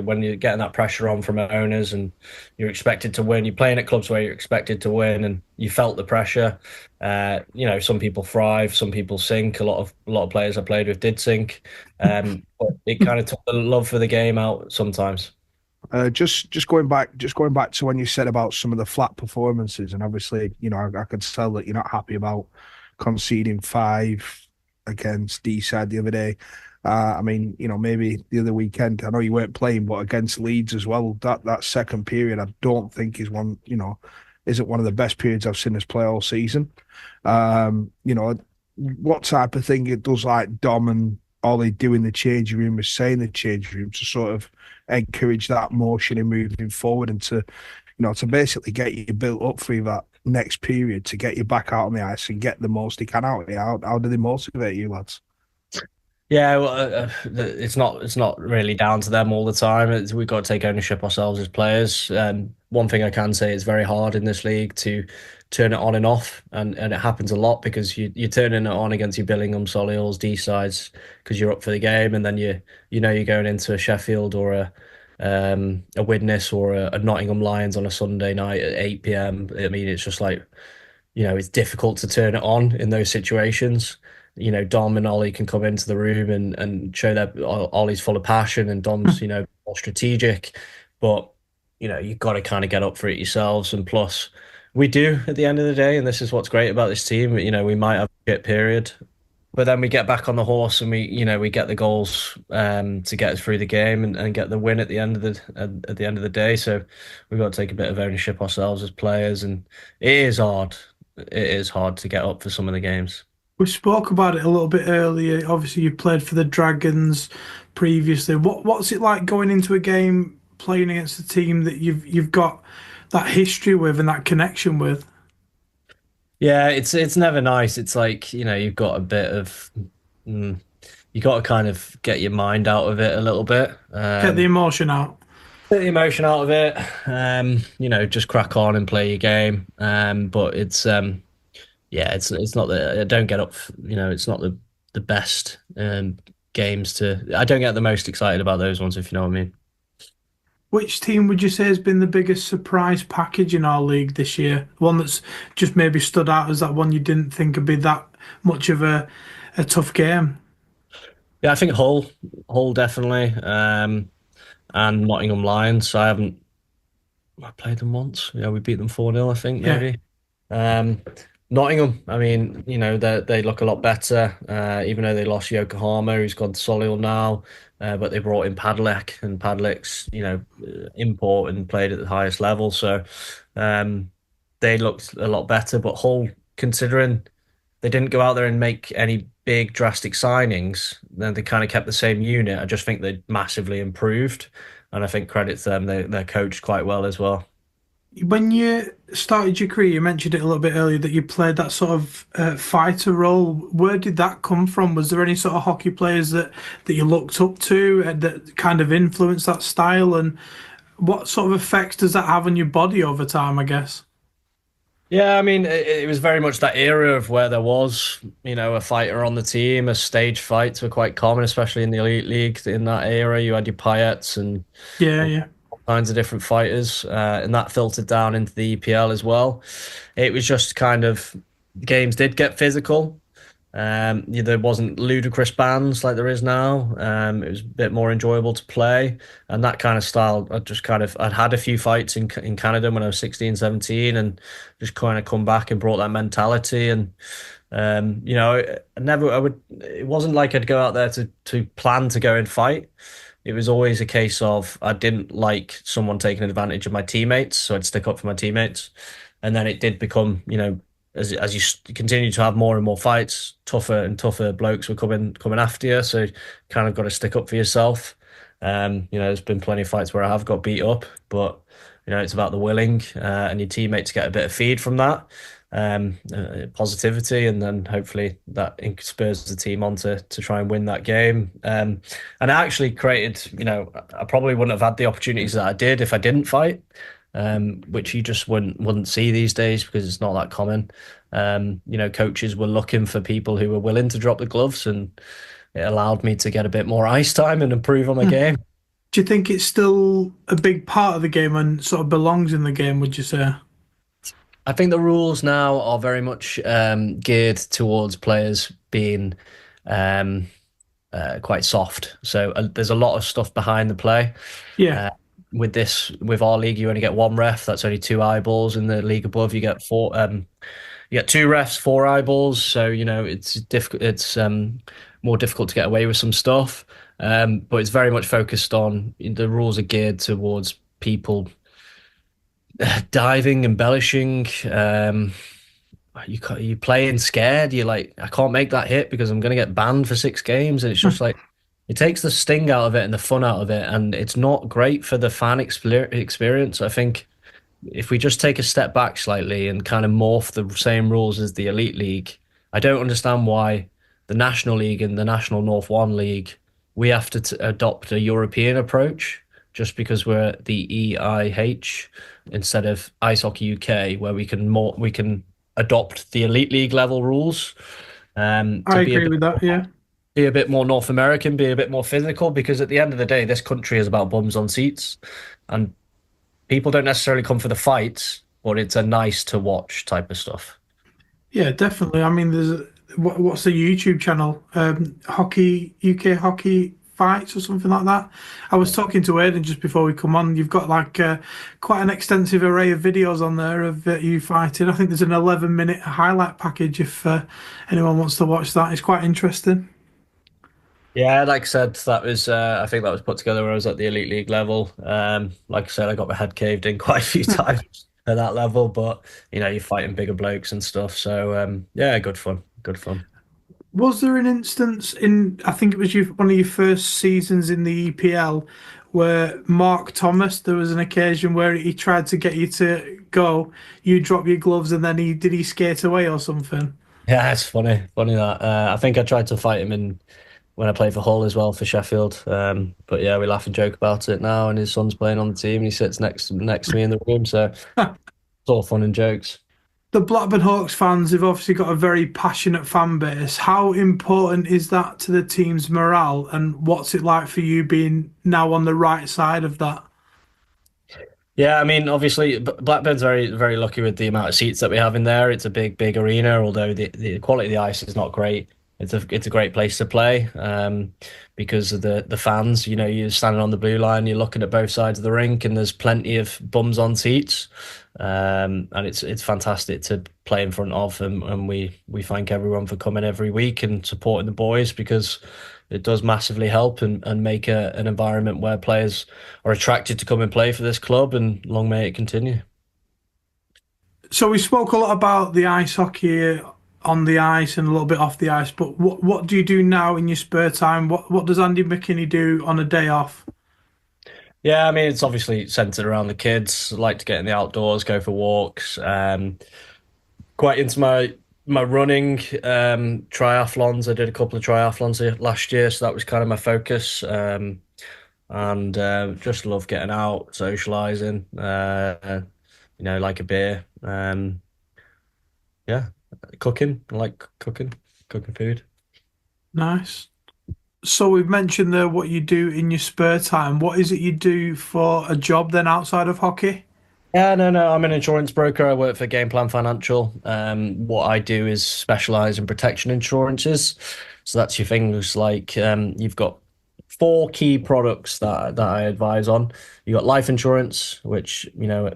when you're getting that pressure on from owners and you're expected to win, you're playing at clubs where you're expected to win, and you felt the pressure. Some people thrive, some people sink. A lot of players I played with did sink, but it kind of took the love for the game out sometimes. Just going back to when you said about some of the flat performances, and obviously, I could tell that you're not happy about conceding five against D-side the other day. I mean, maybe the other weekend, I know you weren't playing, but against Leeds as well, that second period, I don't think isn't one of the best periods I've seen us play all season. What type of thing it does like Dom and Ollie do in the changing room is say in the changing room to sort of encourage that motion and moving forward and to basically get you built up for that next period to get you back out on the ice and get the most you can out of you. How do they motivate you, lads? Yeah, well, it's not really down to them all the time. We've got to take ownership ourselves as players. One thing I can say, it's very hard in this league to turn it on and off, and it happens a lot because you're turning it on against your Billingham, Solihull's, D sides because you're up for the game, and then you're going into a Sheffield or a Widnes or a Nottingham Lions on a Sunday night at 8 p.m. I mean, it's just like, it's difficult to turn it on in those situations. Dom and Ollie can come into the room and show that Ollie's full of passion and Dom's, more strategic. But, you've got to kind of get up for it yourselves. And plus, we do at the end of the day, and this is what's great about this team, we might have a shit period, but then we get back on the horse and we get the goals to get us through the game and get the win at the end of the end of the day. So we've got to take a bit of ownership ourselves as players, and it is hard. It is hard to get up for some of the games. We spoke about it a little bit earlier. Obviously, you played for the Dragons previously. What's it like going into a game playing against a team that you've got that history with and that connection with? Yeah, it's never nice. It's like, you've got a bit of you got to kind of get your mind out of it a little bit. Get the emotion out. Get the emotion out of it. Just crack on and play your game. But it's it's not the I don't get up. It's not the best games to. I don't get the most excited about those ones, if you know what I mean. Which team would you say has been the biggest surprise package in our league this year? One that's just maybe stood out as that one you didn't think would be that much of a tough game? Yeah, I think Hull definitely, and Nottingham Lions. I played them once. Yeah, we beat them 4-0, I think, Yeah. maybe. Nottingham, I mean, they look a lot better, even though they lost Yokohama, who's gone to Solihull now, but they brought in Padlek, and Padlek's, import and played at the highest level. So they looked a lot better. But Hull, considering they didn't go out there and make any big drastic signings, then they kind of kept the same unit. I just think they massively improved. And I think credit to them, they're coached quite well as well. When you started your career, you mentioned it a little bit earlier that you played that sort of fighter role. Where did that come from? Was there any sort of hockey players that you looked up to and that kind of influenced that style? And what sort of effects does that have on your body over time, I guess? Yeah, I mean, it was very much that era of where there was, a fighter on the team. As stage fights were quite common, especially in the elite league. In that era, you had your Payets and Yeah, yeah. all kinds of different fighters, and that filtered down into the EPL as well. It was just kind of games did get physical. There wasn't ludicrous bans like there is now. It was a bit more enjoyable to play, and that kind of style. I'd had a few fights in Canada when I was 16, 17, and just kind of come back and brought that mentality. And it wasn't like I'd go out there to plan to go and fight. It was always a case of I didn't like someone taking advantage of my teammates, so I'd stick up for my teammates. And then it did become, as you continue to have more and more fights, tougher and tougher blokes were coming after you. So you kind of got to stick up for yourself. There's been plenty of fights where I have got beat up, but it's about the willing and your teammates get a bit of feed from that positivity, and then hopefully that spurs the team on to try and win that game. And it actually created, I probably wouldn't have had the opportunities that I did if I didn't fight. Which you just wouldn't see these days because it's not that common. Coaches were looking for people who were willing to drop the gloves, and it allowed me to get a bit more ice time and improve on my game. Do you think it's still a big part of the game and sort of belongs in the game, would you say? I think the rules now are very much geared towards players being quite soft. So there's a lot of stuff behind the play. Yeah. With our league, you only get one ref. That's only two eyeballs. In the league above, you get four. You get two refs, four eyeballs. So it's difficult. It's more difficult to get away with some stuff. But it's very much focused on the rules are geared towards people diving, embellishing. You playing scared. You're like, I can't make that hit because I'm going to get banned for 6 games, and it's just like. It takes the sting out of it and the fun out of it, and it's not great for the fan experience. I think if we just take a step back slightly and kind of morph the same rules as the Elite League, I don't understand why the National League and the National North One League, we have to adopt a European approach just because we're the EIH instead of Ice Hockey UK, where we can adopt the Elite League level rules. I agree with that, yeah. be a bit more North American, be a bit more physical, because at the end of the day, this country is about bums on seats, and people don't necessarily come for the fights, but it's a nice to watch type of stuff. Yeah, definitely. I mean, there's what's the YouTube channel? Hockey UK Hockey Fights or something like that. I was talking to Aidan just before we come on. You've got like quite an extensive array of videos on there of you fighting. I think there's an 11-minute highlight package if anyone wants to watch that. It's quite interesting. Yeah, like I said, that was I think that was put together when I was at the Elite League level. Like I said, I got my head caved in quite a few times at that level, but you're fighting bigger blokes and stuff. So yeah, good fun, good fun. Was there an instance in, I think it was one of your first seasons in the EPL, where Mark Thomas, there was an occasion where he tried to get you to go, you drop your gloves, and then he skate away or something? Yeah, it's funny that I think I tried to fight him in when I played for Hull as well for Sheffield. But yeah, we laugh and joke about it now, and his son's playing on the team, and he sits next to me in the room, so it's all fun and jokes. The Blackburn Hawks fans have obviously got a very passionate fan base. How important is that to the team's morale, and what's it like for you being now on the right side of that? Yeah, I mean, obviously, Blackburn's very, very lucky with the amount of seats that we have in there. It's a big arena, although the quality of the ice is not great. It's a great place to play because of the fans. You're standing on the blue line, you're looking at both sides of the rink, and there's plenty of bums on seats, and it's fantastic to play in front of. And we thank everyone for coming every week and supporting the boys, because it does massively help and make an environment where players are attracted to come and play for this club, and long may it continue. So we spoke a lot about the ice hockey on the ice and a little bit off the ice, but what do you do now in your spare time? What does Andy McKinney do on a day off? Yeah, I mean, it's obviously centered around the kids. I like to get in the outdoors, go for walks. Quite into my running, triathlons. I did a couple of triathlons last year, so that was kind of my focus. And just love getting out, socializing. Like a beer. Yeah, cooking. I like cooking food. Nice. So we've mentioned there what you do in your spare time. What is it you do for a job then outside of hockey? Yeah, no. I'm an insurance broker. I work for Game Plan Financial. What I do is specialize in protection insurances. So that's your things like you've got four key products that I advise on. You got life insurance, which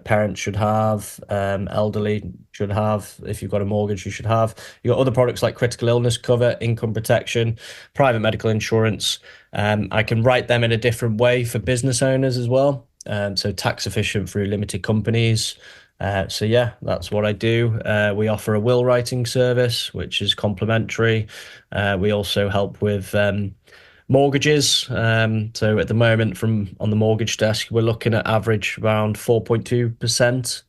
parents should have, elderly should have. If you've got a mortgage, you should have. You got other products like critical illness cover, income protection, private medical insurance. I can write them in a different way for business owners as well. So tax efficient through limited companies. So yeah, that's what I do. We offer a will writing service, which is complimentary. We also help with mortgages. So at the moment, from on the mortgage desk, we're looking at average around 4.2%.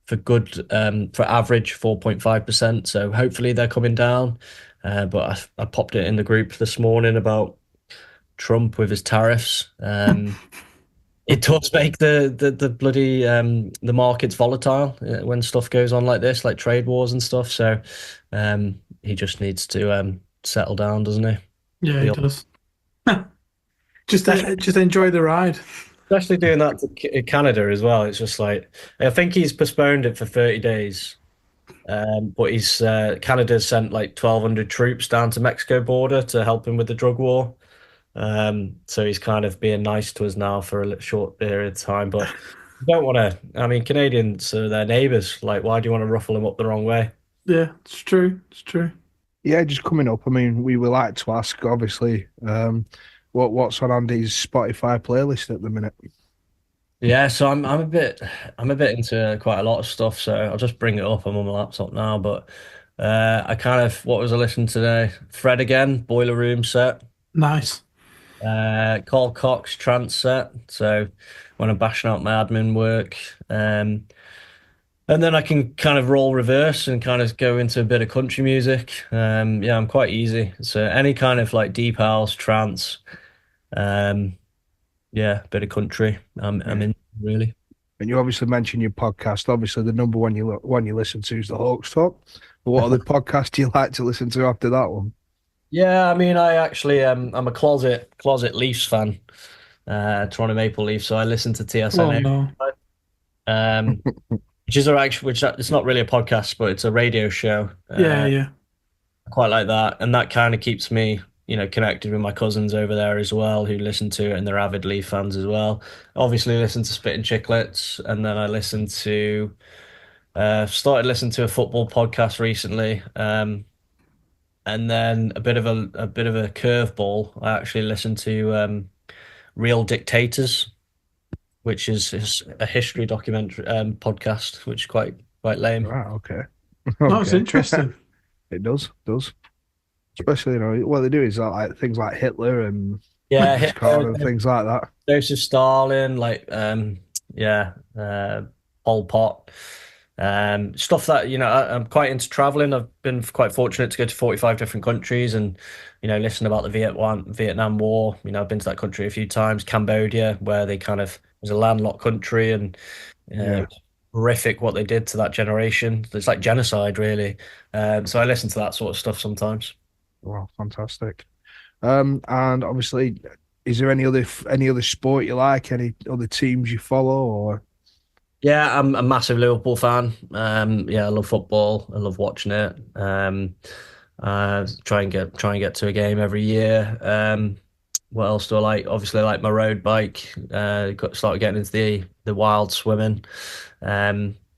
For average 4.5%. So hopefully they're coming down. But I popped it in the group this morning about Trump with his tariffs. It does make the bloody the markets volatile when stuff goes on like this, like trade wars and stuff. So he just needs to settle down, doesn't he? Yeah, he does. Just enjoy the ride. Especially doing that to Canada as well. It's just like, I think he's postponed it for 30 days. But Canada's sent like 1,200 troops down to Mexico border to help him with the drug war. So he's kind of being nice to us now for a short period of time. But you don't want to, I mean, Canadians are their neighbours. Like, why do you want to ruffle them up the wrong way? Yeah, it's true. It's true. Yeah, just coming up. I mean, we would like to ask, obviously, what's on Andy's Spotify playlist at the minute? Yeah, so I'm a bit into quite a lot of stuff. So I'll just bring it up. I'm on my laptop now, but what was I listening to today? Fred again, Boiler Room set. Nice. Carl Cox trance set. So when I'm bashing out my admin work, and then I can kind of roll reverse and kind of go into a bit of country music. Yeah, I'm quite easy. So any kind of like deep house, trance, yeah, a bit of country. I'm in really. And you obviously mentioned your podcast. Obviously, the number one you listen to is the Hawks Talk. But what other podcast do you like to listen to after that one? Yeah, I mean, I actually I'm a closet Leafs fan, Toronto Maple Leafs. So I listen to Oh TSN, no. um, which is actually which it's not really a podcast, but it's a radio show. Yeah, yeah. I quite like that, and that kind of keeps me, connected with my cousins over there as well, who listen to it, and they're avid Leaf fans as well. Obviously, listen to Spit and Chicklets, and then I listen to started listening to a football podcast recently. And then a bit of a curveball. I actually listened to Real Dictators, which is a history documentary podcast, which is quite lame. Right, okay. No, it's Okay. interesting. It does. Especially, what they do is like things like Hitler and Yeah, Genghis Khan Hitler, and things like that. Joseph Stalin, yeah, Pol Pot, stuff that I'm quite into traveling. I've been quite fortunate to go to 45 different countries and listen about the Vietnam War. I've been to that country a few times. Cambodia, where they kind of was a landlocked country and it Yeah. was horrific what they did to that generation. It's like genocide, really. So I listen to that sort of stuff sometimes. Well, fantastic. And obviously, is there any other sport you like? Any other teams you follow? Or Yeah, I'm a massive Liverpool fan. Yeah, I love football. I love watching it. Try and get to a game every year. What else do I like? Obviously, I like my road bike. Started getting into the wild swimming.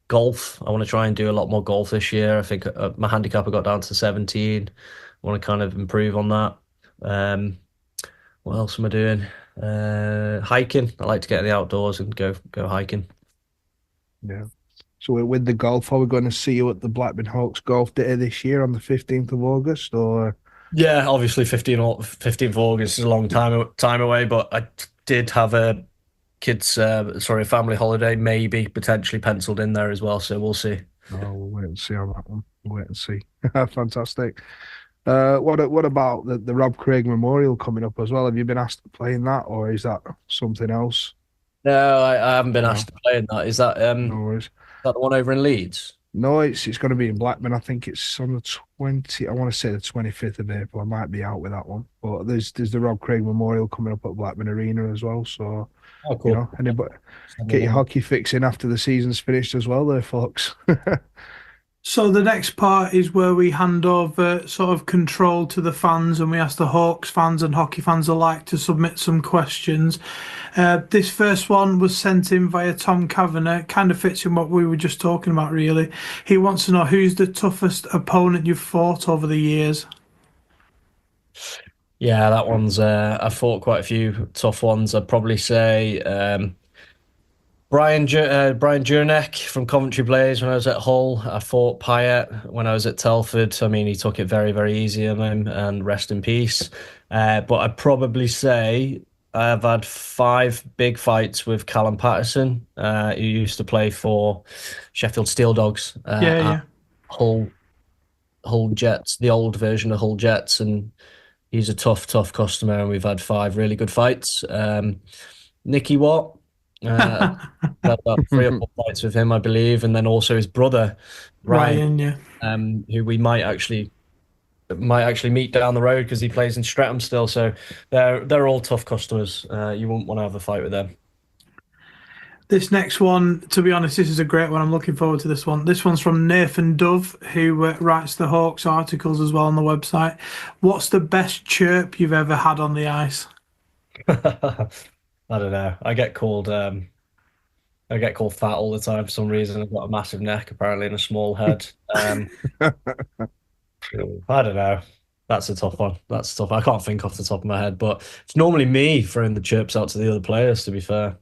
Golf. I want to try and do a lot more golf this year. I think my handicap I got down to 17. I want to kind of improve on that. Um, what else am I doing? Hiking. I like to get in the outdoors and go hiking. yeah. So with the golf, are we going to see you at the Blackburn Hawks Golf Day this year on the 15th of August? Or Yeah, obviously 15th of August is a long time away, but I did have a family holiday maybe potentially penciled in there as well, so we'll see. no, we'll wait and see on that one. We'll wait and see. Fantastic. What about the Rob Craig Memorial coming up as well? Have you been asked to play in that, or is that something else? No, I haven't been No, asked to play in that. Is that no worries. the one over in Leeds? No, it's going to be in Blackburn. I think it's on the 20. I want to say the 25th of April. I might be out with that one, but there's the Rob Craig Memorial coming up at Blackburn Arena as well. So Oh, cool. anybody get your hockey fix in after the season's finished as well, there, folks. So the next part is where we hand over sort of control to the fans, and we ask the Hawks fans and hockey fans alike to submit some questions. This first one was sent in via Tom Kavanagh. Kind of fits in what we were just talking about, really. He wants to know who's the toughest opponent you've fought over the years. Yeah, that one's. I fought quite a few tough ones. I'd probably say Brian Jurnek from Coventry Blaze when I was at Hull. I fought Pyatt when I was at Telford. I mean, he took it very, very easy on him, and rest in peace. But I'd probably say I've had five big fights with Callum Patterson, who used to play for Sheffield Steel Dogs Yeah, at yeah. Hull Hull Jets, the old version of Hull Jets, and he's a tough, tough customer, and we've had five really good fights. Nicky Watt. Uh, had about three or four fights with him, I believe, and then also his brother Ryan, Ryan, yeah. who we might actually meet down the road because he plays in Streatham still. So they're all tough customers. You wouldn't want to have a fight with them. This next one, to be honest, this is a great one. I'm looking forward to this one. This one's from Nathan Dove, who writes the Hawks articles as well on the website. What's the best chirp you've ever had on the ice? I don't know. I get called fat all the time for some reason. I've got a massive neck apparently and a small head. I don't know. That's a tough one. That's tough. I can't think off the top of my head, but it's normally me throwing the chirps out to the other players, to be fair.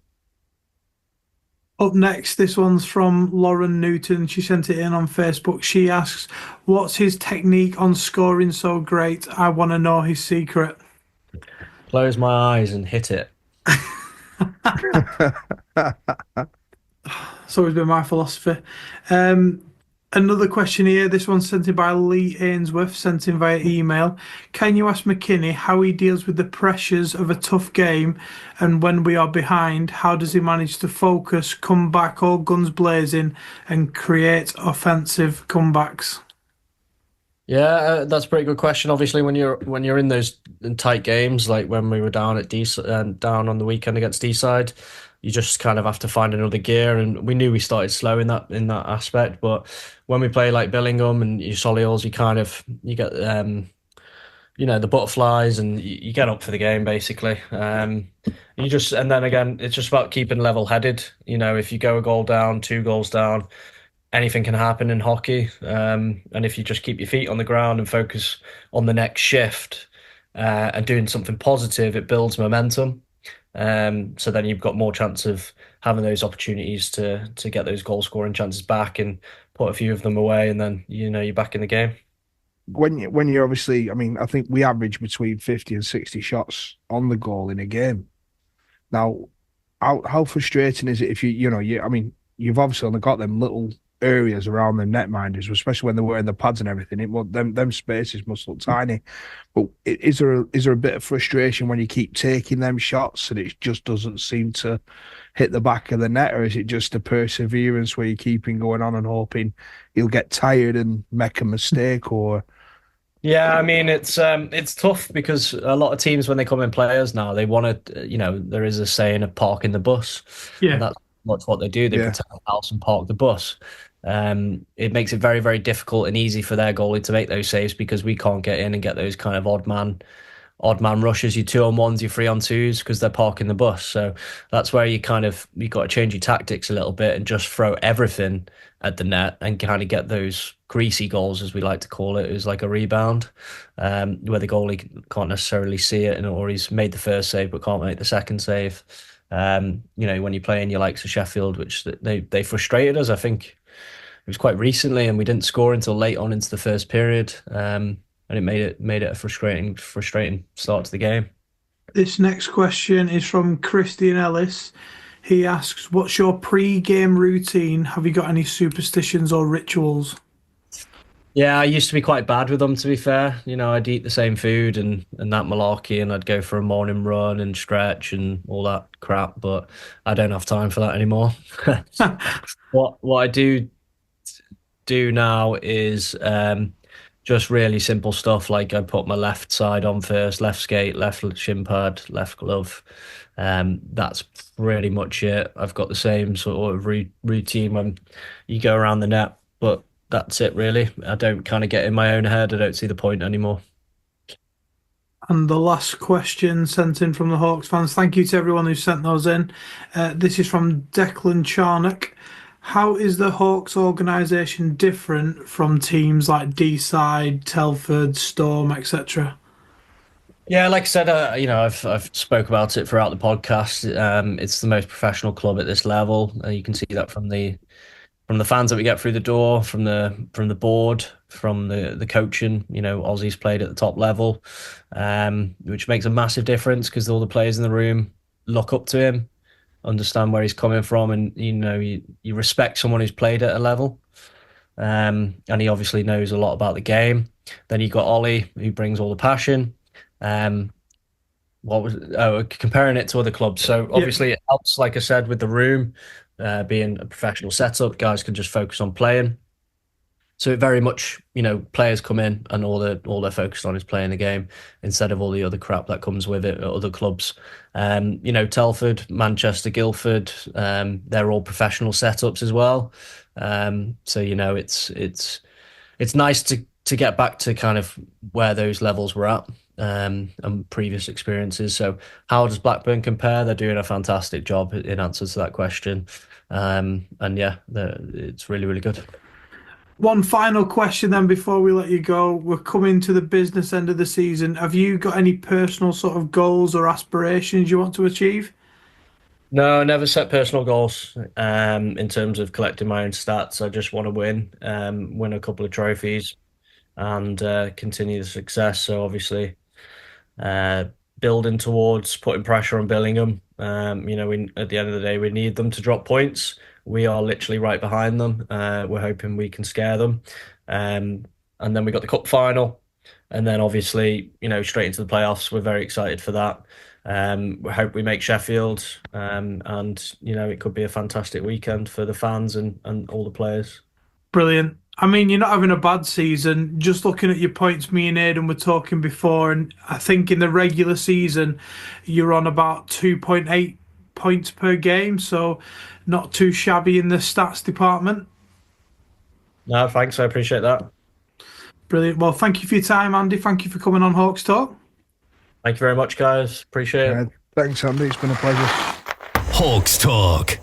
Up next, this one's from Lauren Newton. She sent it in on Facebook. She asks, what's his technique on scoring so great? I want to know his secret. Close my eyes and hit it. It's always been my philosophy. Another question here. This one's sent in by Lee Ainsworth, sent in via email. Can you ask McKinney how he deals with the pressures of a tough game, and when we are behind, how does he manage to focus, come back all guns blazing, and create offensive comebacks? Yeah, that's a pretty good question. Obviously, when you're in those tight games, like when we were down at down on the weekend against D-side, you just kind of have to find another gear. And we knew we started slow in that aspect, but when we play like Billingham and you Solihull, you get the butterflies and you get up for the game basically. And then again, it's just about keeping level-headed. If you go a goal down, two goals down, anything can happen in hockey. And if you just keep your feet on the ground and focus on the next shift and doing something positive, it builds momentum. So then you've got more chance of having those opportunities to get those goal scoring chances back and put a few of them away, and then you're back in the game. When you're obviously, I mean, I think we average between 50 and 60 shots on the goal in a game. Now, how frustrating is it if I mean, you've obviously only got them little areas around the netminders, especially when they're wearing the pads and everything. Them spaces must look tiny. But is there a bit of frustration when you keep taking them shots and it just doesn't seem to hit the back of the net, or is it just a perseverance where you're keeping going on and hoping you'll get tired and make a mistake, or Yeah, I mean it's tough because a lot of teams when they come in players now they want to there is a saying of parking the bus, and Yeah. that's what they do. They yeah, protect the house and park the bus. It makes it very very difficult and easy for their goalie to make those saves because we can't get in and get those kind of odd man rushes, your 2-on-1s, your 3-on-2s, because they're parking the bus. So that's where you got to change your tactics a little bit and just throw everything at the net and kind of get those greasy goals, as we like to call it. It was like a rebound, where the goalie can't necessarily see it, or he's made the first save but can't make the second save. When you play in your likes of Sheffield, which they frustrated us. I think it was quite recently, and we didn't score until late on into the first period. And it made it a frustrating start to the game. This next question is from Christian Ellis. He asks, "What's your pre-game routine? Have you got any superstitions or rituals?" Yeah, I used to be quite bad with them, to be fair. I'd eat the same food and that malarkey, and I'd go for a morning run and stretch and all that crap, but I don't have time for that anymore. What I do now is just really simple stuff, like I put my left side on first, left skate, left shin pad, left glove. That's pretty much it. I've got the same sort of routine when you go around the net, but that's it really. I don't kind of get in my own head. I don't see the point anymore. And the last question sent in from the Hawks fans. Thank you to everyone who sent those in. This is from Declan Charnock. How is the Hawks organisation different from teams like Deeside, Telford, Storm, etc.? Yeah, like I said, I've spoke about it throughout the podcast. It's the most professional club at this level. You can see that from the fans that we get through the door, from the board, from the coaching. Aussie's played at the top level, which makes a massive difference because all the players in the room look up to him, understand where he's coming from, and you respect someone who's played at a level. And he obviously knows a lot about the game. Then you got Ollie, who brings all the passion. Um, comparing it to other clubs. So Yeah, obviously it helps, like I said, with the room being a professional setup. Guys can just focus on playing. So it very much, players come in and all they're focused on is playing the game instead of all the other crap that comes with it at other clubs. Telford, Manchester, Guildford, they're all professional setups as well. So it's nice to get back to kind of where those levels were at, and previous experiences. So how does Blackburn compare? They're doing a fantastic job in answer to that question. And yeah, it's really, really good. one final question then before we let you go. We're coming to the business end of the season. Have you got any personal sort of goals or aspirations you want to achieve? No, never set personal goals in terms of collecting my own stats. I just want to win a couple of trophies and continue the success. So obviously, uh, building towards putting pressure on Billingham. We at the end of the day, we need them to drop points. We are literally right behind them. We're hoping we can scare them. Um, and then we got the cup final, and then obviously, straight into the playoffs. We're very excited for that. We hope we make Sheffield, and it could be a fantastic weekend for the fans and all the players. Brilliant. I mean, you're not having a bad season. Just looking at your points, me and Aidan were talking before, and I think in the regular season, you're on about 2.8 points per game, so not too shabby in the stats department. No, thanks. I appreciate that. Brilliant. Well, thank you for your time, Andy. Thank you for coming on Hawks Talk. Thank you very much, guys. Appreciate it. Thanks, Andy. It's been a pleasure. Hawks Talk.